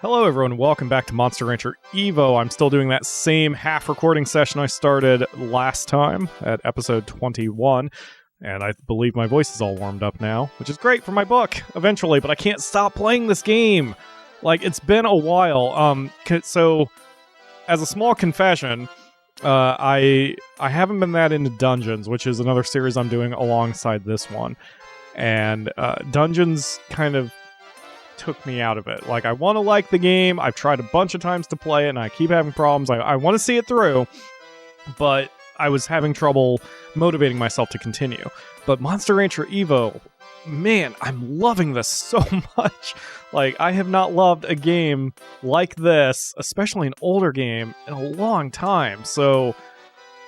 Hello everyone, welcome back to Monster Rancher Evo. I'm still doing that same half recording session I started last time at episode 21, and I believe my voice is all warmed up now, which is great for my book, eventually, but I can't stop playing this game. Like, it's been a while. So, as a small confession, I haven't been that into Dungeons, which is another series I'm doing alongside this one, and Dungeons kind of took me out of it. Like, I want to like the game. I've tried a bunch of times to play it, and I keep having problems. I want to see it through, but I was having trouble motivating myself to continue. But Monster Rancher Evo, man, I'm loving this so much. Like, I have not loved a game like this, especially an older game, in a long time. So,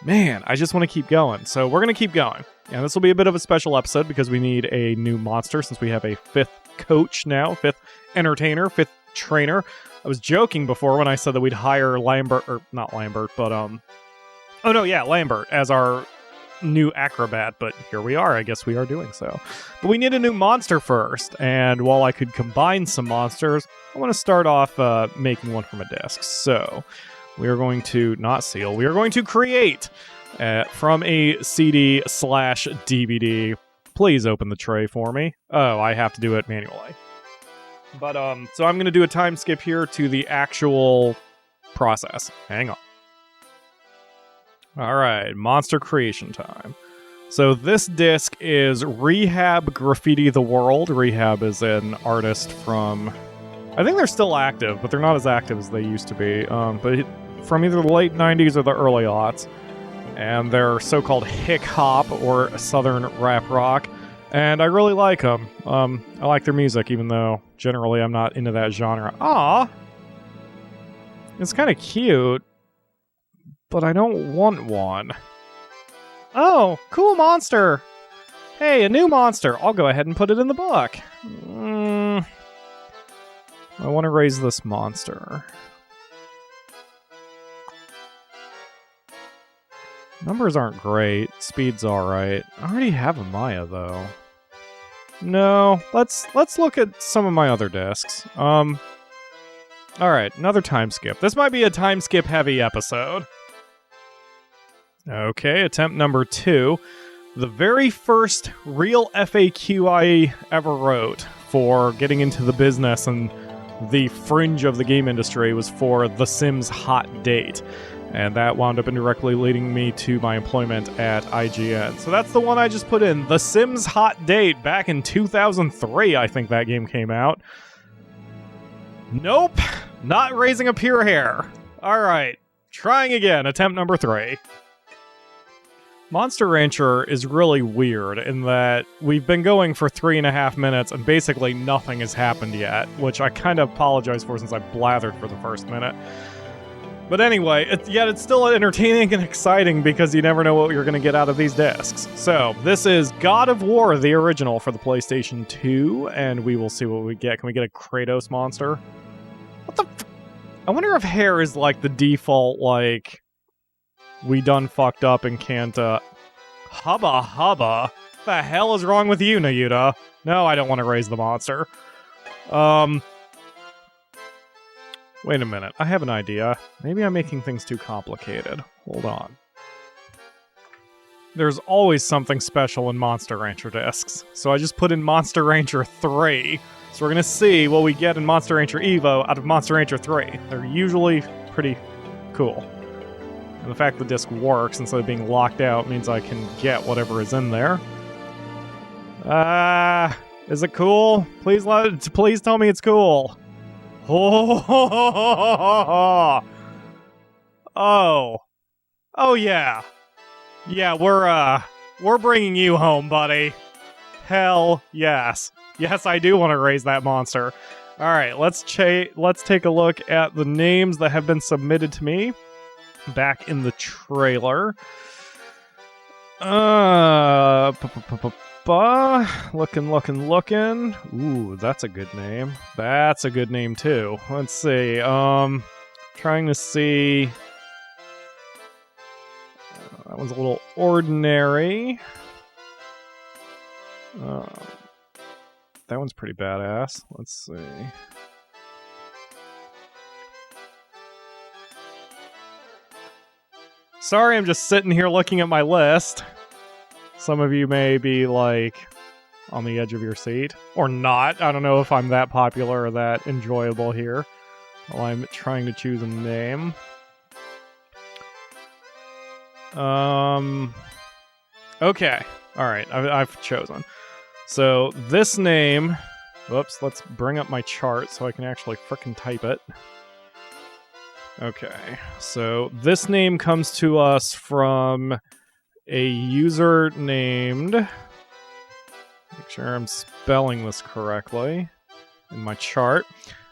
man, I just want to keep going. So we're going to keep going. And this will be a bit of a special episode because we need a new monster since we have a fifth coach now, fifth entertainer, fifth trainer. I was joking before when I said that we'd hire Lambert, or not Lambert, but Lambert as our new acrobat, but here we are. I guess we are doing so. But we need a new monster first, and while I could combine some monsters, I want to start off making one from a disc. So we are going to not seal, we are going to create from a CD/DVD. Please open the tray for me. Oh, I have to do it manually. But, so I'm going to do a time skip here to the actual process. Hang on. Alright, monster creation time. So this disc is Rehab Graffiti the World. Rehab is an artist from... I think they're still active, but they're not as active as they used to be. But from either the late 90s or the early aughts. And they're so-called hick-hop, or southern rap rock, and I really like them. I like their music, even though generally I'm not into that genre. Aw! It's kind of cute, but I don't want one. Oh, cool monster! Hey, a new monster! I'll go ahead and put it in the book. I want to raise this monster. Numbers aren't great. Speed's alright. I already have a Maya, though. No, let's look at some of my other discs. Alright, another time skip. This might be a time skip heavy episode. Okay, attempt number 2. The very first real FAQ I ever wrote for getting into the business and the fringe of the game industry was for The Sims Hot Date. And that wound up indirectly leading me to my employment at IGN. So that's the one I just put in. The Sims Hot Date, back in 2003, I think that game came out. Nope, not raising a pure hair. Alright, trying again, attempt number 3. Monster Rancher is really weird in that we've been going for 3.5 minutes and basically nothing has happened yet, which I kind of apologize for since I blathered for the first minute. But anyway, it's still entertaining and exciting because you never know what you're going to get out of these discs. So, this is God of War, the original, for the PlayStation 2, and we will see what we get. Can we get a Kratos monster? What the I wonder if hair is like the default, like, we done fucked up and can't, Hubba hubba. What the hell is wrong with you, Nayuta? No, I don't want to raise the monster. Wait a minute, I have an idea. Maybe I'm making things too complicated. Hold on. There's always something special in Monster Rancher discs, so I just put in Monster Rancher 3. So we're gonna see what we get in Monster Rancher Evo out of Monster Rancher 3. They're usually pretty cool. And the fact the disc works instead of being locked out means I can get whatever is in there. Is it cool? Please tell me it's cool. Oh, yeah. Yeah, we're bringing you home, buddy. Hell yes. Yes, I do want to raise that monster. All right, let's take a look at the names that have been submitted to me back in the trailer. Looking. Ooh, that's a good name. That's a good name, too. Let's see. Trying to see... that one's a little ordinary. That one's pretty badass. Let's see. Sorry, I'm just sitting here looking at my list. Some of you may be, like, on the edge of your seat. Or not. I don't know if I'm that popular or that enjoyable here. While I'm trying to choose a name. Okay. Alright, I've chosen. So, this name... Whoops, let's bring up my chart so I can actually frickin' type it. Okay, so this name comes to us from a user named... Make sure I'm spelling this correctly in my chart.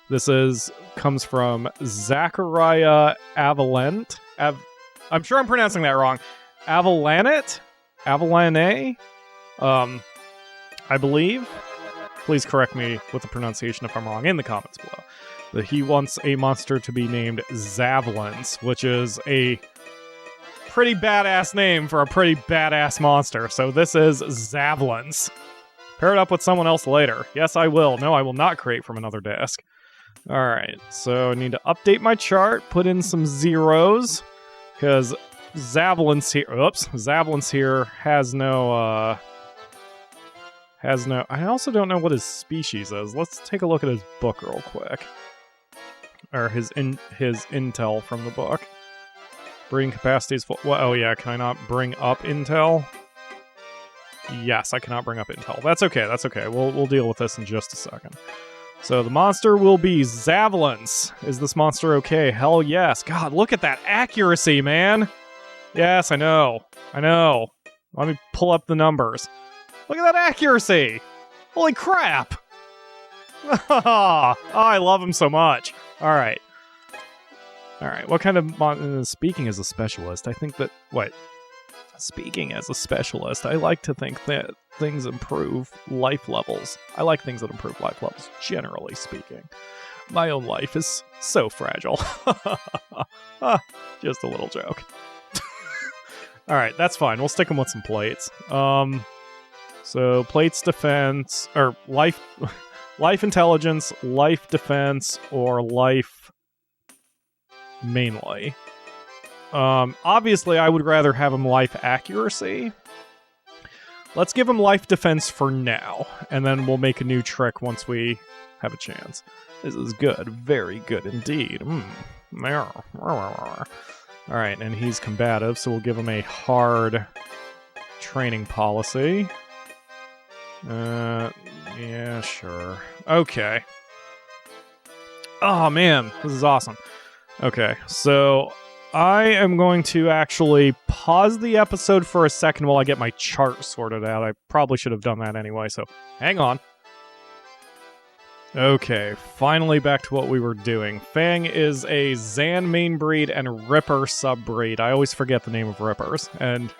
This comes from Zachariah Avalent. I'm sure I'm pronouncing that wrong. Avalanet? Avalane? I believe. Please correct me with the pronunciation if I'm wrong in the comments below. But he wants a monster to be named Zavlins, which is a pretty badass name for a pretty badass monster. So this is Zavlins. Pair it up with someone else later. Yes, I will. No, I will not create from another disk. Alright, so I need to update my chart, put in some zeros, because Zavlins here has no, I also don't know what his species is. Let's take a look at his book real quick. Or his intel from the book. Breeding capacity is full. Well, oh yeah, can I not bring up intel? Yes, I cannot bring up intel. That's okay, that's okay. We'll deal with this in just a second. So the monster will be Zavlins. Is this monster okay? Hell yes. God, look at that accuracy, man! Yes, I know. Let me pull up the numbers. Look at that accuracy! Holy crap! Oh, I love him so much. Alright, what kind of... speaking as a specialist, I think that... Speaking as a specialist, I like to think that things improve life levels. I like things that improve life levels, generally speaking. My own life is so fragile. Just a little joke. Alright, that's fine. We'll stick them with some plates. So, plates defense... Or, life intelligence, life defense, or life mainly. Obviously, I would rather have him life accuracy. Let's give him life defense for now, and then we'll make a new trick once we have a chance. This is good. Very good indeed. Alright, and he's combative, so we'll give him a hard training policy. Yeah, sure. Okay. Oh, man. This is awesome. Okay, so I am going to actually pause the episode for a second while I get my chart sorted out. I probably should have done that anyway, so hang on. Okay, finally back to what we were doing. Fang is a Zan main breed and Ripper sub-breed. I always forget the name of Rippers, and...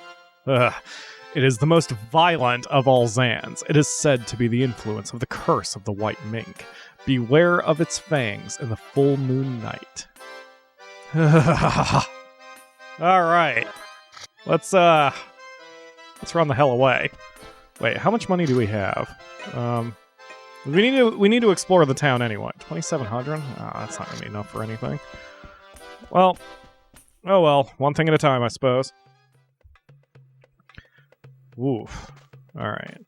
it is the most violent of all Zans. It is said to be the influence of the curse of the white mink. Beware of its fangs in the full moon night. Alright. Let's run the hell away. Wait, how much money do we have? We need to explore the town anyway. 2,700? That's not gonna be enough for anything. Well, oh well. One thing at a time, I suppose. Oof. Alright.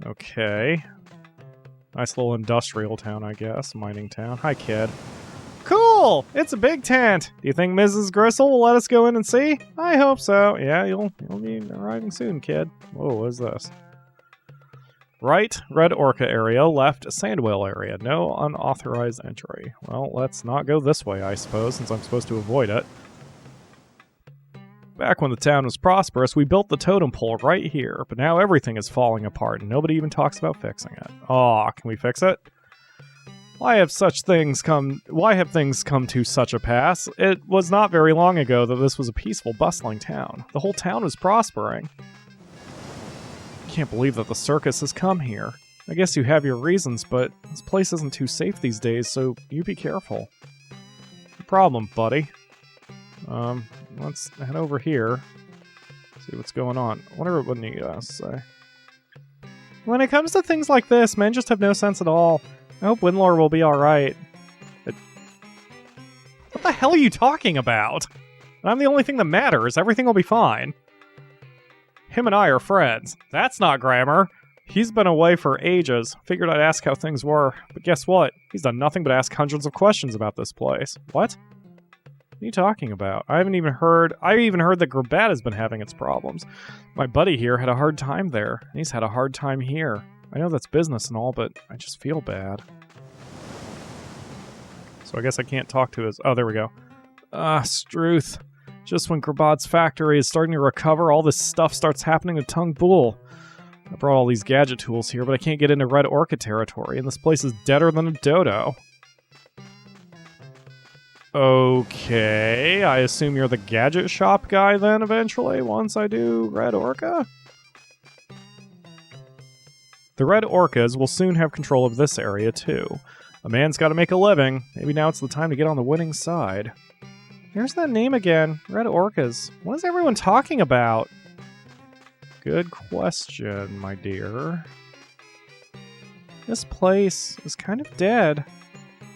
Okay. Nice little industrial town, I guess. Mining town. Hi, kid. Cool! It's a big tent! Do you think Mrs. Gristle will let us go in and see? I hope so. Yeah, you'll be arriving soon, kid. Whoa, what is this? Right, Red Orca area. Left, Sand Whale area. No unauthorized entry. Well, let's not go this way, I suppose, since I'm supposed to avoid it. Back when the town was prosperous, we built the totem pole right here, but now everything is falling apart and nobody even talks about fixing it. Aw, can we fix it? Why have things come to such a pass? It was not very long ago that this was a peaceful, bustling town. The whole town was prospering. I can't believe that the circus has come here. I guess you have your reasons, but this place isn't too safe these days, so you be careful. No problem, buddy. Let's head over here. See what's going on. I wonder what you guys say. When it comes to things like this, men just have no sense at all. I hope Winlore will be alright. What the hell are you talking about? And I'm the only thing that matters. Everything will be fine. Him and I are friends. That's not grammar. He's been away for ages. Figured I'd ask how things were. But guess what? He's done nothing but ask hundreds of questions about this place. What? What are you talking about? I even heard that Grabat has been having its problems. My buddy here had a hard time there, and he's had a hard time here. I know that's business and all, but I just feel bad. So I guess I can't talk to his... Oh, there we go. Struth. Just when Grabat's factory is starting to recover, all this stuff starts happening to Tung Bull. I brought all these gadget tools here, but I can't get into Red Orca territory, and this place is deader than a dodo. Okay, I assume you're the gadget shop guy then, eventually, once I do Red Orca? The Red Orcas will soon have control of this area, too. A man's gotta make a living. Maybe now it's the time to get on the winning side. There's that name again. Red Orcas. What is everyone talking about? Good question, my dear. This place is kind of dead.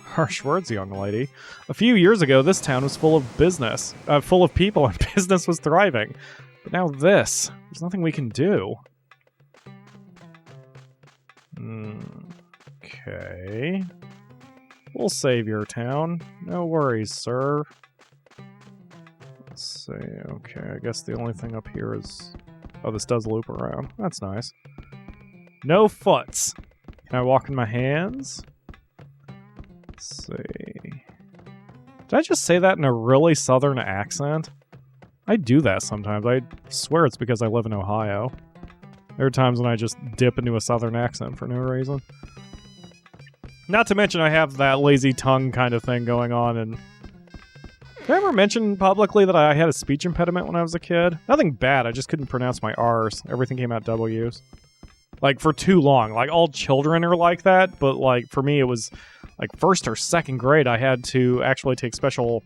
Harsh words, young lady. A few years ago, this town was full of business. Full of people, and business was thriving. But now this. There's nothing we can do. Okay. We'll save your town. No worries, sir. Let's see. Okay, I guess the only thing up here is... Oh, this does loop around. That's nice. No foots. Can I walk in my hands? Let's see. Did I just say that in a really southern accent? I do that sometimes. I swear it's because I live in Ohio. There are times when I just dip into a southern accent for no reason. Not to mention I have that lazy tongue kind of thing going on, and... Did I ever mention publicly that I had a speech impediment when I was a kid? Nothing bad, I just couldn't pronounce my R's. Everything came out W's. Like, for too long. Like, all children are like that, but, like, for me it was, like, first or second grade I had to actually take special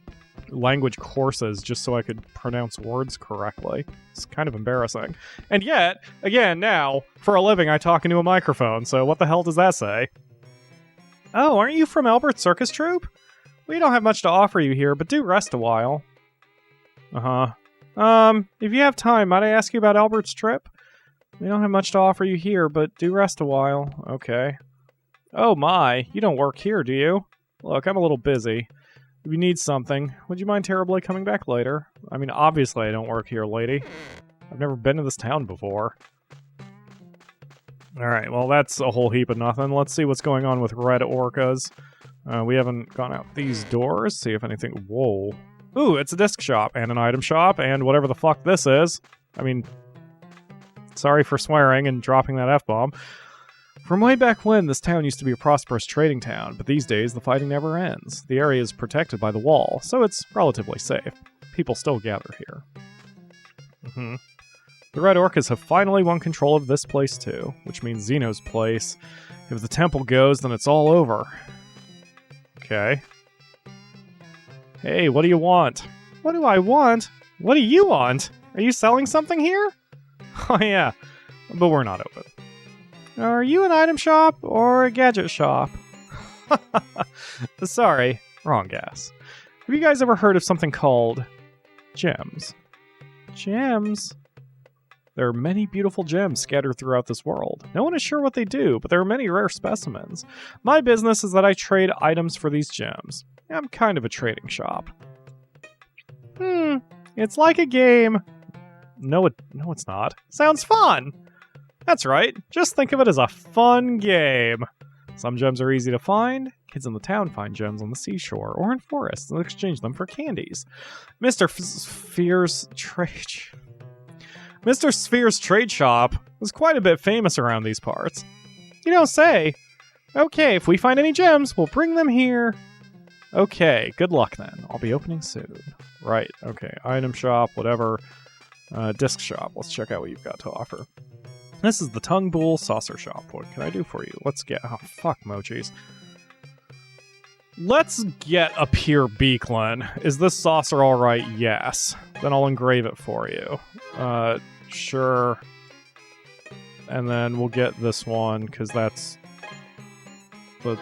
language courses just so I could pronounce words correctly. It's kind of embarrassing. And yet, again, now, for a living I talk into a microphone, so what the hell does that say? Oh, aren't you from Albert's Circus Troupe? We don't have much to offer you here, but do rest a while. If you have time, might I ask you about Albert's trip? We don't have much to offer you here, but do rest a while. Okay. Oh my, you don't work here, do you? Look, I'm a little busy. If you need something, would you mind terribly coming back later? I mean, obviously I don't work here, lady. I've never been to this town before. Alright, well that's a whole heap of nothing. Let's see what's going on with Red Orcas. We haven't gone out these doors. See if anything... Whoa. Ooh, it's a disc shop and an item shop and whatever the fuck this is. I mean, sorry for swearing and dropping that F-bomb. From way back when, this town used to be a prosperous trading town, but these days the fighting never ends. The area is protected by the wall, so it's relatively safe. People still gather here. The Red Orcas have finally won control of this place too, which means Xeno's place. If the temple goes, then it's all over. Okay. Hey, what do you want? What do I want? What do you want? Are you selling something here? Oh yeah, but we're not open. Are you an item shop or a gadget shop? Sorry, wrong guess. Have you guys ever heard of something called gems? Gems? There are many beautiful gems scattered throughout this world. No one is sure what they do, but there are many rare specimens. My business is that I trade items for these gems. I'm kind of a trading shop. It's like a game. No, it's not. Sounds fun! That's right, just think of it as a fun game. Some gems are easy to find. Kids in the town find gems on the seashore or in forests and exchange them for candies. Mr. Sphere's trade shop was quite a bit famous around these parts. You don't say. Okay, if we find any gems, we'll bring them here. Okay, good luck then. I'll be opening soon. Right, okay, item shop, whatever. Disc shop, let's check out what you've got to offer. This is the Tung Bull Saucer Shop. What can I do for you? Let's get... Oh, fuck, mochis. Let's get a pure Beaklin. Is this saucer alright? Yes. Then I'll engrave it for you. Sure. And then we'll get this one, because that's the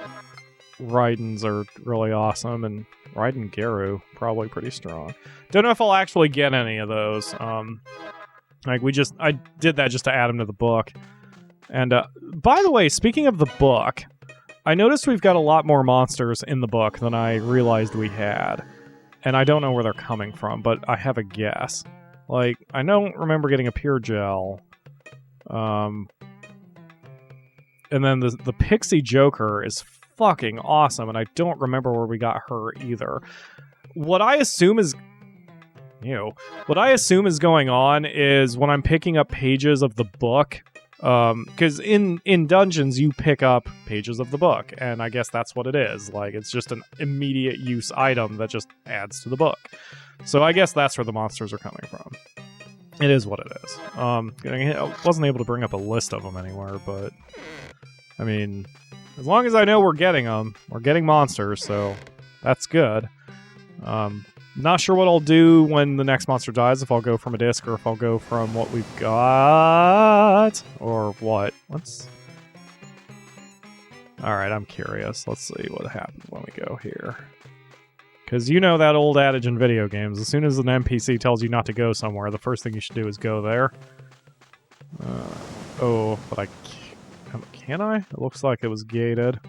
Raidens are really awesome, and Raiden Geru probably pretty strong. Don't know if I'll actually get any of those. I did that just to add them to the book. And by the way, speaking of the book, I noticed we've got a lot more monsters in the book than I realized we had. And I don't know where they're coming from, but I have a guess. Like, I don't remember getting a pure gel. And then the Pixie Joker is fucking awesome, and I don't remember where we got her either. What I assume is going on is when I'm picking up pages of the book, because in dungeons you pick up pages of the book, and I guess that's what it is. Like, it's just an immediate use item that just adds to the book. So I guess that's where the monsters are coming from. It is what it is. I wasn't able to bring up a list of them anywhere, but I mean, as long as I know we're getting them, we're getting monsters, so that's good. Not sure what I'll do when the next monster dies, if I'll go from a disc or if I'll go from what we've got, or what. Alright, I'm curious. Let's see what happens when we go here. Because you know that old adage in video games, as soon as an NPC tells you not to go somewhere, the first thing you should do is go there. But can I? It looks like it was gated.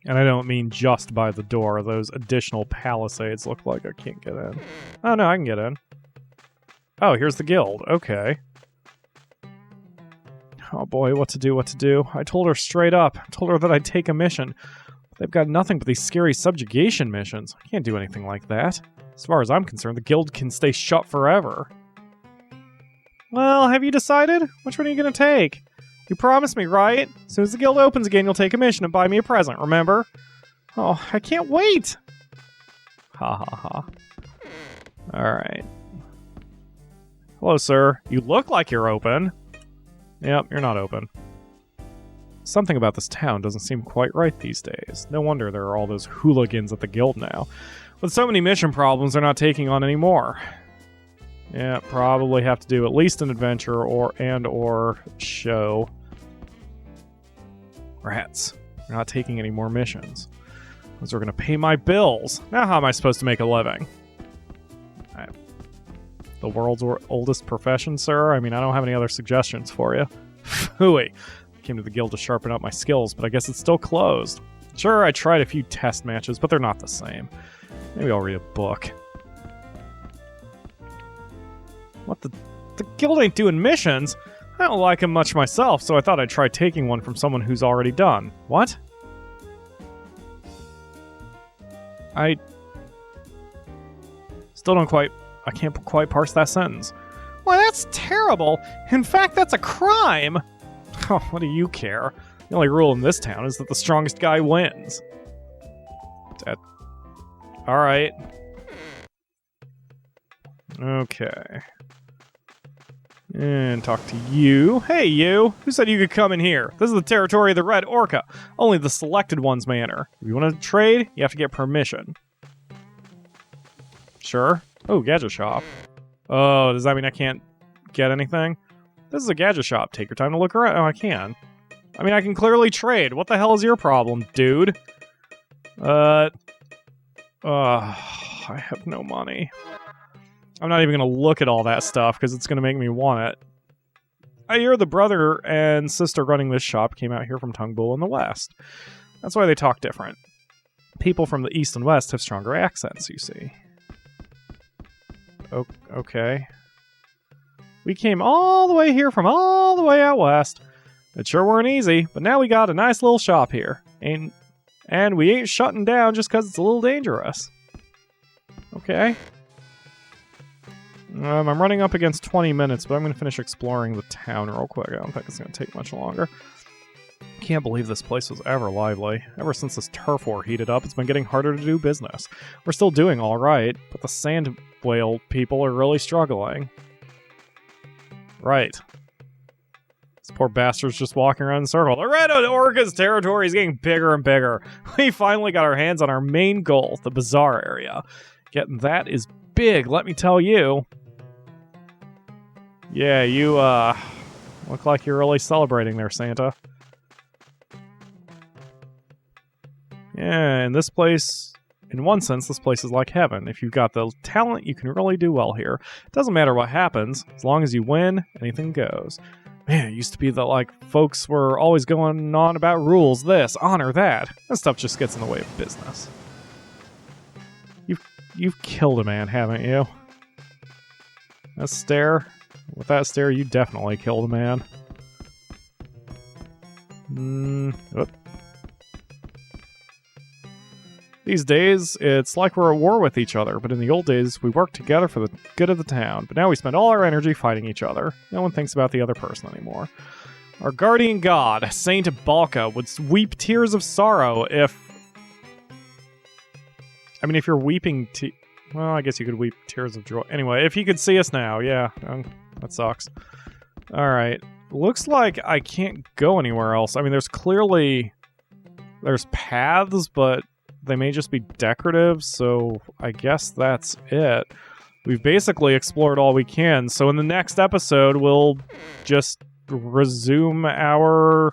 And I don't mean just by the door. Those additional palisades look like I can't get in. Oh, no, I can get in. Oh, here's the guild. Okay. Oh boy, what to do. I told her straight up. I told her that I'd take a mission. They've got nothing but these scary subjugation missions. I can't do anything like that. As far as I'm concerned, the guild can stay shut forever. Well, have you decided? Which one are you going to take? You promised me, right? As soon as the guild opens again, you'll take a mission and buy me a present, remember? Oh, I can't wait! Ha ha ha. Alright. Hello, sir. You look like you're open. Yep, you're not open. Something about this town doesn't seem quite right these days. No wonder there are all those hooligans at the guild now. With so many mission problems, they're not taking on any more. Yeah, probably have to do at least an adventure or show. Rats. They're not taking any more missions. Those are going to pay my bills. Now how am I supposed to make a living? The world's oldest profession, sir? I mean, I don't have any other suggestions for you. Phooey. I came to the guild to sharpen up my skills, but I guess it's still closed. Sure, I tried a few test matches, but they're not the same. Maybe I'll read a book. What the guild ain't doing missions? I don't like them much myself, so I thought I'd try taking one from someone who's already done. What? I can't quite parse that sentence. Why, that's terrible. In fact, that's a crime. Oh, what do you care? The only rule in this town is that the strongest guy wins. Alright. Okay. And talk to you. Hey, you! Who said you could come in here? This is the territory of the Red Orca. Only the selected ones may enter. If you want to trade, you have to get permission. Sure. Oh, gadget shop. Oh, does that mean I can't get anything? This is a gadget shop. Take your time to look around. Oh, I can. I mean, I can clearly trade. What the hell is your problem, dude? I have no money. I'm not even going to look at all that stuff because it's going to make me want it. I hear the brother and sister running this shop came out here from Tungbul in the West. That's why they talk different. People from the East and West have stronger accents, you see. Okay. We came all the way here from all the way out west. It sure weren't easy, but now we got a nice little shop here. And we ain't shutting down just because it's a little dangerous. Okay. I'm running up against 20 minutes, but I'm going to finish exploring the town real quick. I don't think it's going to take much longer. Can't believe this place was ever lively. Ever since this turf war heated up, it's been getting harder to do business. We're still doing all right, but the sand whale people are really struggling. Right. This poor bastard's just walking around in a circle. The Red Orca's territory is getting bigger and bigger. We finally got our hands on our main goal, the bazaar area. Getting that is big, let me tell you. Yeah, you, look like you're really celebrating there, Santa. And this place, in one sense, this place is like heaven. If you've got the talent, you can really do well here. It doesn't matter what happens. As long as you win, anything goes. Man, it used to be that, like, folks were always going on about rules, this, honor, that. That stuff just gets in the way of business. You've killed a man, haven't you? That stare? With that stare, you definitely killed a man. Whoop. These days, it's like we're at war with each other, but in the old days, we worked together for the good of the town. But now we spend all our energy fighting each other. No one thinks about the other person anymore. Our guardian god, Saint Balka, would weep tears of sorrow if... I mean, if you're weeping well, I guess you could weep tears of joy. Anyway, if he could see us now, yeah, that sucks. Alright, looks like I can't go anywhere else. I mean, there's paths, but they may just be decorative, so I guess that's it. We've basically explored all we can, so in the next episode, we'll just resume our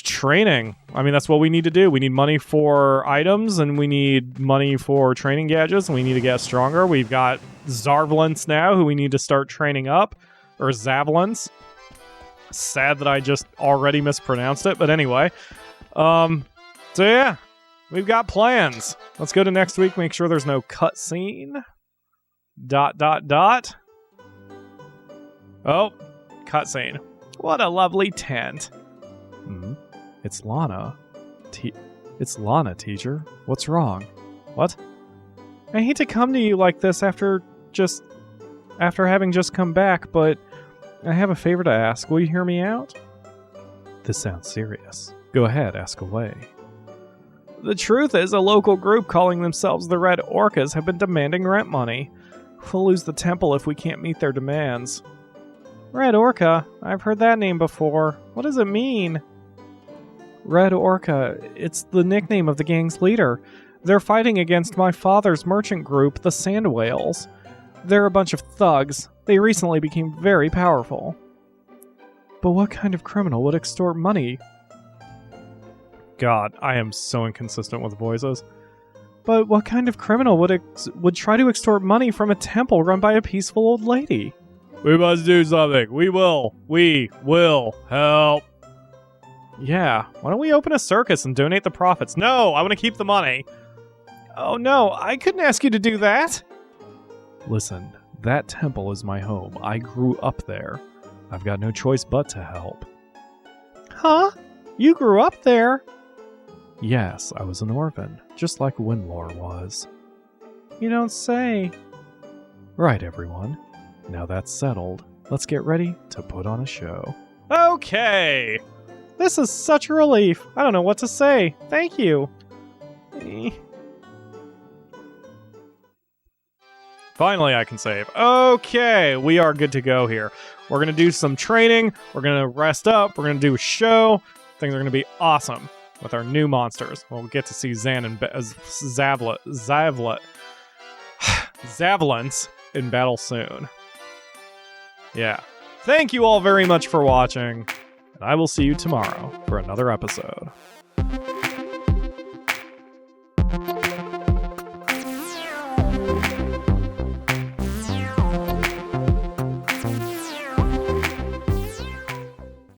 training. I mean, that's what we need to do. We need money for items, and we need money for training gadgets, and we need to get stronger. We've got Zarvlants now, who we need to start training up. Or Zavlants. Sad that I just already mispronounced it, but anyway. So yeah, we've got plans. Let's go to next week, make sure there's no cutscene. ... Oh, cutscene. What a lovely tent. It's Lana. It's Lana, teacher. What's wrong? What? I hate to come to you like this after having just come back, but I have a favor to ask. Will you hear me out? This sounds serious. Go ahead, ask away. The truth is, a local group calling themselves the Red Orcas have been demanding rent money. We'll lose the temple if we can't meet their demands. Red Orca? I've heard that name before. What does it mean? Red Orca. It's the nickname of the gang's leader. They're fighting against my father's merchant group, the Sand Whales. They're a bunch of thugs. They recently became very powerful. But what kind of criminal would extort money? God, I am so inconsistent with voices. But what kind of criminal would try to extort money from a temple run by a peaceful old lady? We must do something. We will help. Yeah, why don't we open a circus and donate the profits? No, I want to keep the money. Oh no, I couldn't ask you to do that. Listen, that temple is my home. I grew up there. I've got no choice but to help. Huh? You grew up there? Yes, I was an orphan, just like Winlore was. You don't say. Right, everyone. Now that's settled, let's get ready to put on a show. Okay! This is such a relief. I don't know what to say. Thank you. Finally, I can save. Okay, we are good to go here. We're going to do some training. We're going to rest up. We're going to do a show. Things are going to be awesome with our new monsters. We'll get to see Zan and Zavlants in battle soon. Yeah. Thank you all very much for watching, and I will see you tomorrow for another episode.